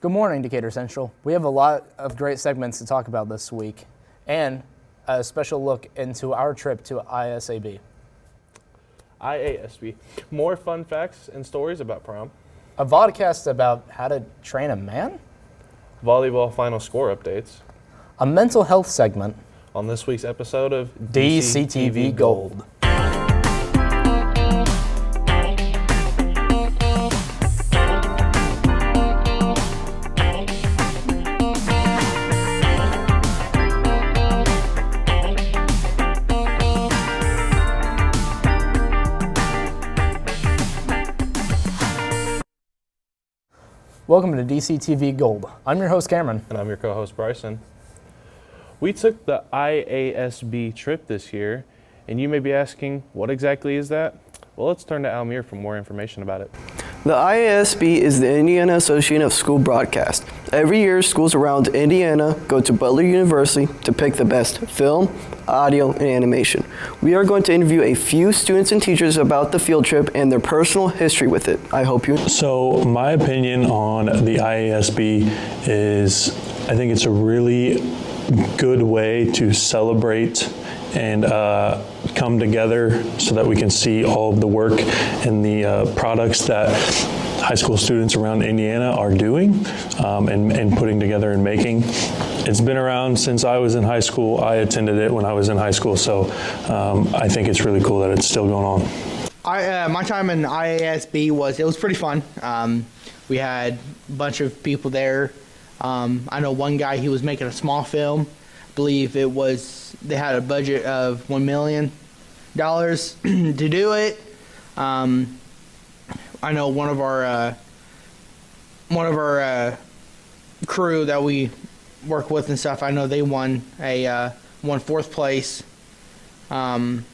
Good morning, Decatur Central. We have a lot of great segments to talk about this week and a special look into our trip to IASB. IASB. More fun facts and stories about prom. A vodcast about how to train a man? Volleyball final score updates. A mental health segment. On this week's episode of DCTV Gold. Welcome to DCTV Gold. I'm your host, Cameron. And I'm your co-host, Brycen. We took the IASB trip this year, and you may be asking, what exactly is that? Well, let's turn to Almir for more information about it. The IASB is the Indiana Association of School Broadcast. Every year, schools around Indiana go to Butler University to pick the best film, audio, and animation. We are going to interview a few students and teachers about the field trip and their personal history with it. I hope you... So my opinion on the IASB is I think it's a really good way to celebrate and come together so that we can see all of the work and the products that high school students around Indiana are doing and putting together and making. It's been around since I was in high school. I attended it when I was in high school, so I think it's really cool that it's still going on. My time in IASB was pretty fun. We had a bunch of people there. I know one guy, he was making a small film. I believe they had a budget of $1 million to do it. I know one of our crew that we work with and stuff, I know they won fourth place. And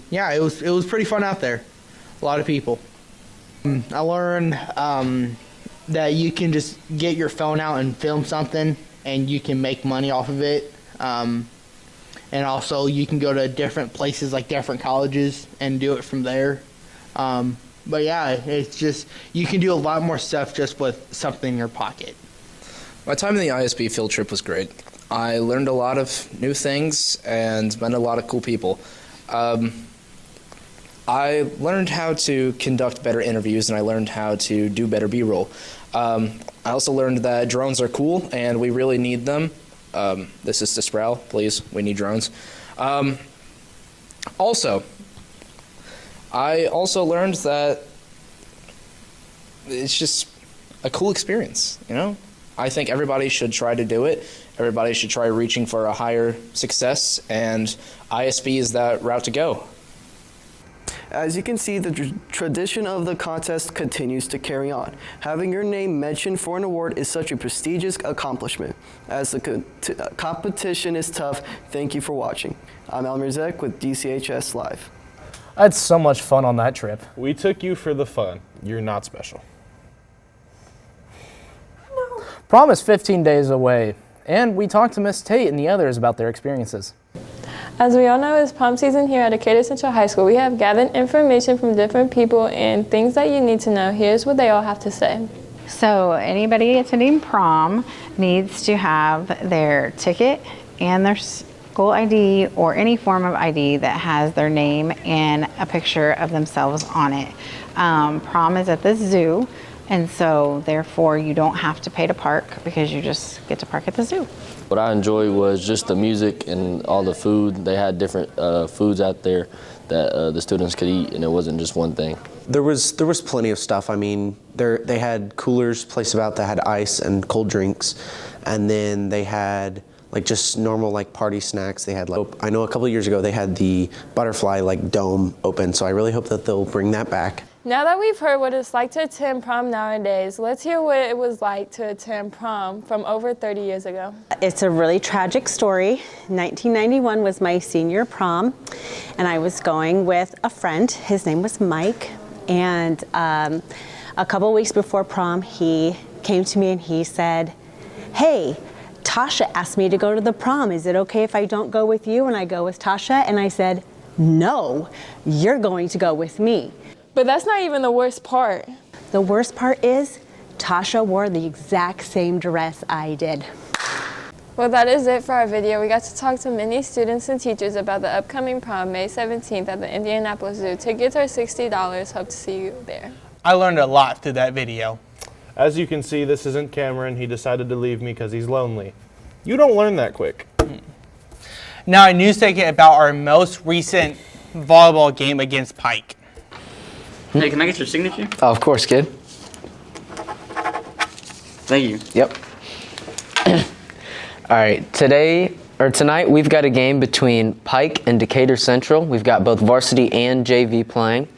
yeah, it was pretty fun out there. A lot of people. I learned that you can just get your phone out and film something and you can make money off of it. And also you can go to different places like different colleges and do it from there. But yeah, it's just, you can do a lot more stuff just with something in your pocket. My time in the ISB field trip was great. I learned a lot of new things and met a lot of cool people. I learned how to conduct better interviews and I learned how to do better B-roll. I also learned that drones are cool and we really need them. This is to Sproul, please, we need drones. I also learned that it's just a cool experience, you know? I think everybody should try to do it. Everybody should try reaching for a higher success, and ISB is that route to go. As you can see, the tradition of the contest continues to carry on. Having your name mentioned for an award is such a prestigious accomplishment. As the competition is tough, thank you for watching. I'm Almir Zec with DCHS Live. I had so much fun on that trip. We took you for the fun. You're not special. No. Prom is 15 days away, and we talked to Miss Tate and the others about their experiences. As we all know, it's prom season here at Decatur Central High School. We have gathered information from different people and things that you need to know. Here's what they all have to say. So anybody attending prom needs to have their ticket and their school ID or any form of ID that has their name and a picture of themselves on it. Prom is at the zoo, and so therefore you don't have to pay to park because you just get to park at the zoo. What I enjoyed was just the music and all the food. They had different foods out there that the students could eat, and it wasn't just one thing. There was plenty of stuff. I mean, they had coolers placed about that had ice and cold drinks, and then they had like just normal like party snacks. They had like, I know a couple of years ago they had the butterfly like dome open, so I really hope that they'll bring that back. Now that we've heard what it's like to attend prom nowadays, let's hear what it was like to attend prom from over 30 years ago. It's a really tragic story. 1991 was my senior prom, and I was going with a friend. His name was Mike, and a couple weeks before prom, he came to me and he said, "Hey, Tasha asked me to go to the prom. Is it okay if I don't go with you and I go with Tasha?" And I said, "No, you're going to go with me." But that's not even the worst part. The worst part is Tasha wore the exact same dress I did. Well, that is it for our video. We got to talk to many students and teachers about the upcoming prom, May 17th at the Indianapolis Zoo. Tickets are $60. Hope to see you there. I learned a lot through that video. As you can see, this isn't Cameron. He decided to leave me because he's lonely. You don't learn that quick. Now a news segment about our most recent volleyball game against Pike. Hey, can I get your signature? Oh, of course, kid. Thank you. Yep. All right, tonight we've got a game between Pike and Decatur Central. We've got both varsity and JV playing.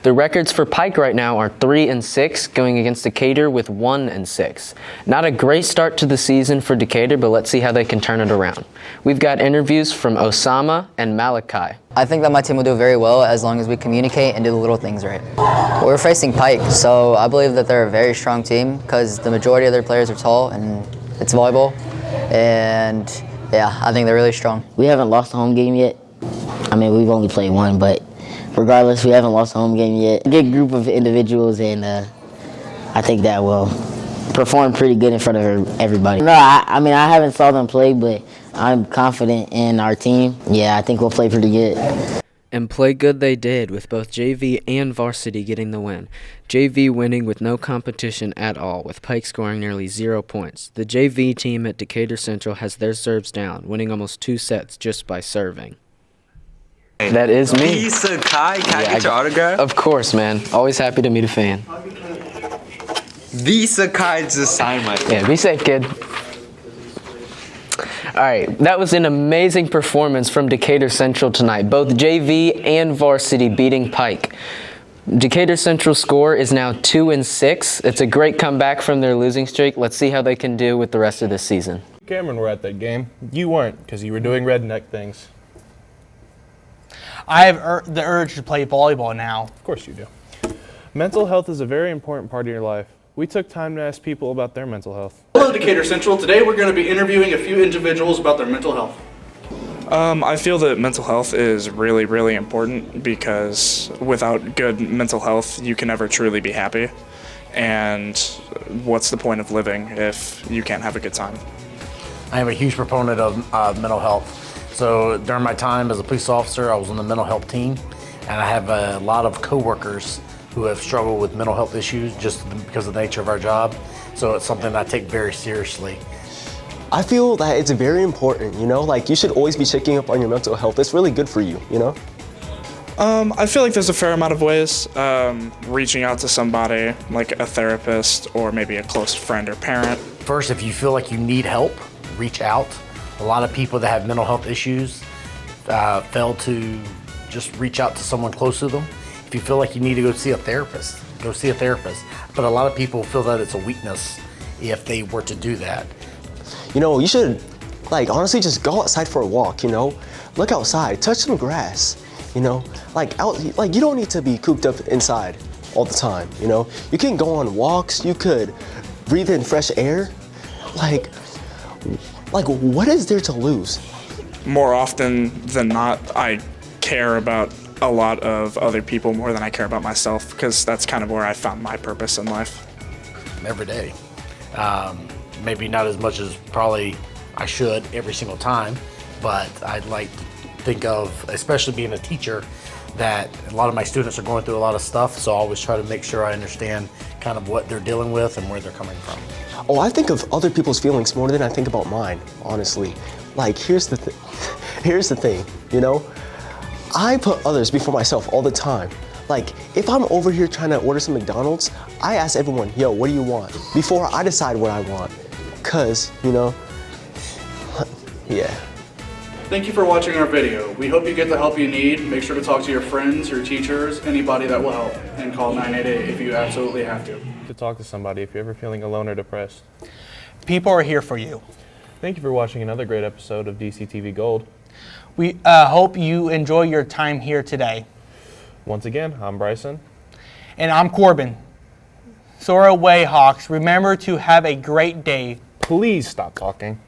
The records for Pike right now are 3-6, going against Decatur with 1-6. Not a great start to the season for Decatur, but let's see how they can turn it around. We've got interviews from Osama and Malachi. I think that my team will do very well as long as we communicate and do the little things right. We're facing Pike, so I believe that they're a very strong team because the majority of their players are tall and it's volleyball. And yeah, I think they're really strong. We haven't lost a home game yet. I mean, we've only played one, but regardless, we haven't lost a home game yet. A good group of individuals, and I think that will perform pretty good in front of everybody. No, I mean, I haven't saw them play, but I'm confident in our team. Yeah, I think we'll play pretty good. And play good they did, with both JV and varsity getting the win. JV winning with no competition at all, with Pike scoring nearly 0 points. The JV team at Decatur Central has their serves down, winning almost 2 sets just by serving. That is me. Sakai, can I get your autograph? Of course, man. Always happy to meet a fan. Sakai just signed my Yeah, be safe, kid. All right, that was an amazing performance from Decatur Central tonight. Both JV and varsity beating Pike. Decatur Central score is now 2-6. It's a great comeback from their losing streak. Let's see how they can do with the rest of this season. Cameron were at that game. You weren't, because you were doing redneck things. I have the urge to play volleyball now. Of course you do. Mental health is a very important part of your life. We took time to ask people about their mental health. Hello, Decatur Central. Today we're going to be interviewing a few individuals about their mental health. I feel that mental health is really, really important because without good mental health, you can never truly be happy. And what's the point of living if you can't have a good time? I am a huge proponent of mental health. So during my time as a police officer, I was on the mental health team, and I have a lot of coworkers who have struggled with mental health issues just because of the nature of our job. So it's something I take very seriously. I feel that it's very important, you know, like you should always be checking up on your mental health. It's really good for you, you know? I feel like there's a fair amount of ways. Reaching out to somebody like a therapist or maybe a close friend or parent. First, if you feel like you need help, reach out. A lot of people that have mental health issues fail to just reach out to someone close to them. If you feel like you need to go see a therapist, go see a therapist. But a lot of people feel that it's a weakness if they were to do that. You know, you should, like, honestly just go outside for a walk, you know? Look outside, touch some grass, you know? Like, you don't need to be cooped up inside all the time, you know? You can go on walks, you could breathe in fresh air. Like what is there to lose? More often than not, I care about a lot of other people more than I care about myself because that's kind of where I found my purpose in life. Every day. Maybe not as much as probably I should every single time, but I'd like to think of, especially being a teacher, that a lot of my students are going through a lot of stuff, so I always try to make sure I understand kind of what they're dealing with and where they're coming from. Oh, I think of other people's feelings more than I think about mine, honestly. Like, here's the thing, you know? I put others before myself all the time. Like, if I'm over here trying to order some McDonald's, I ask everyone, yo, what do you want? Before I decide what I want. Cause, you know, yeah. Thank you for watching our video. We hope you get the help you need. Make sure to talk to your friends, your teachers, anybody that will help, and call 988 if you absolutely have to. To talk to somebody if you're ever feeling alone or depressed. People are here for you. Thank you for watching another great episode of DCTV Gold. We hope you enjoy your time here today. Once again, I'm Brycen. And I'm Corben. Soar away, Hawks. Remember to have a great day. Please stop talking.